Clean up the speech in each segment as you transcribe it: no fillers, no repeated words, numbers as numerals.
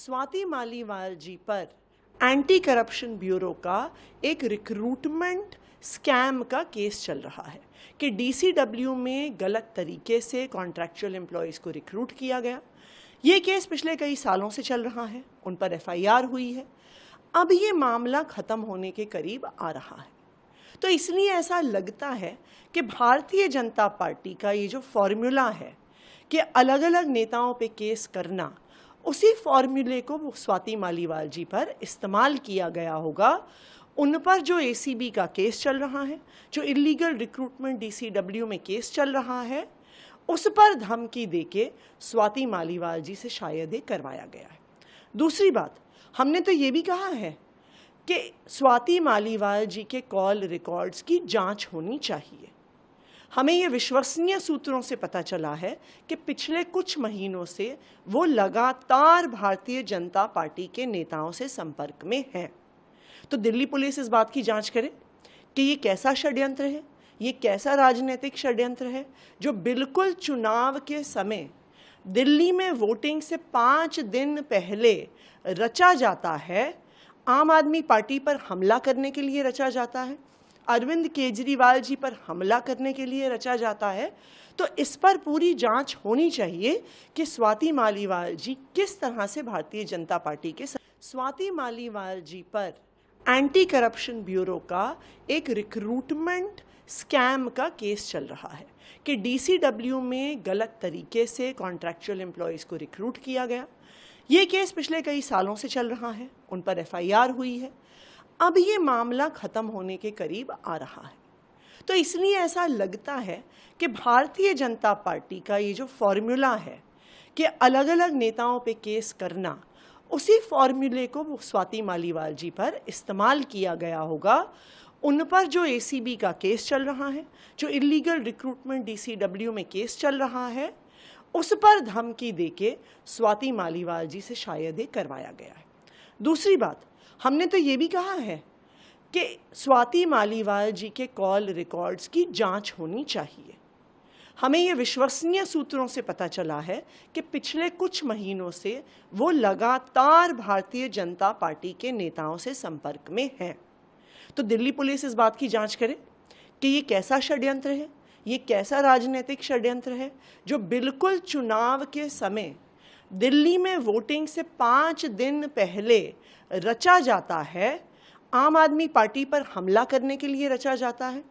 स्वाति मालीवाल जी पर anti corruption bureau का एक रिक्रूटमेंट स्कैम का केस चल रहा है कि डीसीडब्ल्यू में गलत तरीके से कॉन्ट्रैक्चुअल एम्प्लॉयज़ को रिक्रूट किया गया। ये केस पिछले कई सालों से चल रहा है, उन पर एफआईआर हुई है। अब ये मामला ख़त्म होने के करीब आ रहा है, तो इसलिए ऐसा लगता है कि भारतीय जनता पार्टी का ये जो फॉर्मूला है कि अलग अलग नेताओं पे केस करना, उसी फॉर्मूले को स्वाति मालीवाल जी पर इस्तेमाल किया गया होगा। उन पर जो एसीबी का केस चल रहा है, जो इलीगल रिक्रूटमेंट डीसीडब्ल्यू में केस चल रहा है, उस पर धमकी देके स्वाति मालीवाल जी से शायद ये करवाया गया है। दूसरी बात, हमने तो ये भी कहा है कि स्वाति मालीवाल जी के कॉल रिकॉर्ड्स की जांच होनी चाहिए। हमें ये विश्वसनीय सूत्रों से पता चला है कि पिछले कुछ महीनों से वो लगातार भारतीय जनता पार्टी के नेताओं से संपर्क में हैं। तो दिल्ली पुलिस इस बात की जांच करे कि ये कैसा षड्यंत्र है, ये कैसा राजनीतिक षड्यंत्र है जो बिल्कुल चुनाव के समय दिल्ली में वोटिंग से 5 दिन पहले रचा जाता है। आम आदमी पार्टी पर हमला करने के लिए रचा जाता है, अरविंद केजरीवाल जी पर हमला करने के लिए रचा जाता है। तो इस पर पूरी जांच होनी चाहिए कि स्वाति मालीवाल जी किस तरह से भारतीय जनता पार्टी के स्वाति मालीवाल जी पर एंटी करप्शन ब्यूरो का एक रिक्रूटमेंट स्कैम का केस चल रहा है कि डीसीडब्ल्यू में गलत तरीके से कॉन्ट्रैक्चुअल एम्प्लॉयज़ को रिक्रूट किया गया। ये केस पिछले कई सालों से चल रहा है, उन पर एफआईआर हुई है। अब ये मामला ख़त्म होने के करीब आ रहा है, तो इसलिए ऐसा लगता है कि भारतीय जनता पार्टी का ये जो फॉर्मूला है कि अलग अलग नेताओं पे केस करना, उसी फॉर्मूले को स्वाति मालीवाल जी पर इस्तेमाल किया गया होगा। उन पर जो एसीबी का केस चल रहा है, जो इलीगल रिक्रूटमेंट डीसीडब्ल्यू में केस चल रहा है, उस पर धमकी देके स्वाति मालीवाल जी से शायद ये करवाया गया है। दूसरी बात, हमने तो ये भी कहा है कि स्वाति मालीवाल जी के कॉल रिकॉर्ड्स की जांच होनी चाहिए। हमें ये विश्वसनीय सूत्रों से पता चला है कि पिछले कुछ महीनों से वो लगातार भारतीय जनता पार्टी के नेताओं से संपर्क में हैं। तो दिल्ली पुलिस इस बात की जांच करे कि ये कैसा षड्यंत्र है, ये कैसा राजनीतिक षड्यंत्र है जो बिल्कुल चुनाव के समय दिल्ली में वोटिंग से 5 दिन पहले रचा जाता है। आम आदमी पार्टी पर हमला करने के लिए रचा जाता है,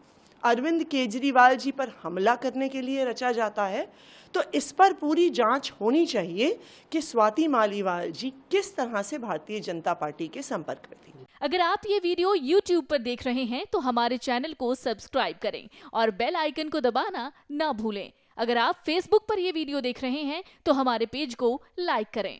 अरविंद केजरीवाल जी पर हमला करने के लिए रचा जाता है। तो इस पर पूरी जांच होनी चाहिए कि स्वाति मालीवाल जी किस तरह से भारतीय जनता पार्टी के संपर्क में थी। अगर आप ये वीडियो YouTube पर देख रहे हैं तो हमारे चैनल को सब्सक्राइब करें और बेल आइकन को दबाना ना भूलें। अगर आप Facebook पर ये वीडियो देख रहे हैं तो हमारे पेज को लाइक करें।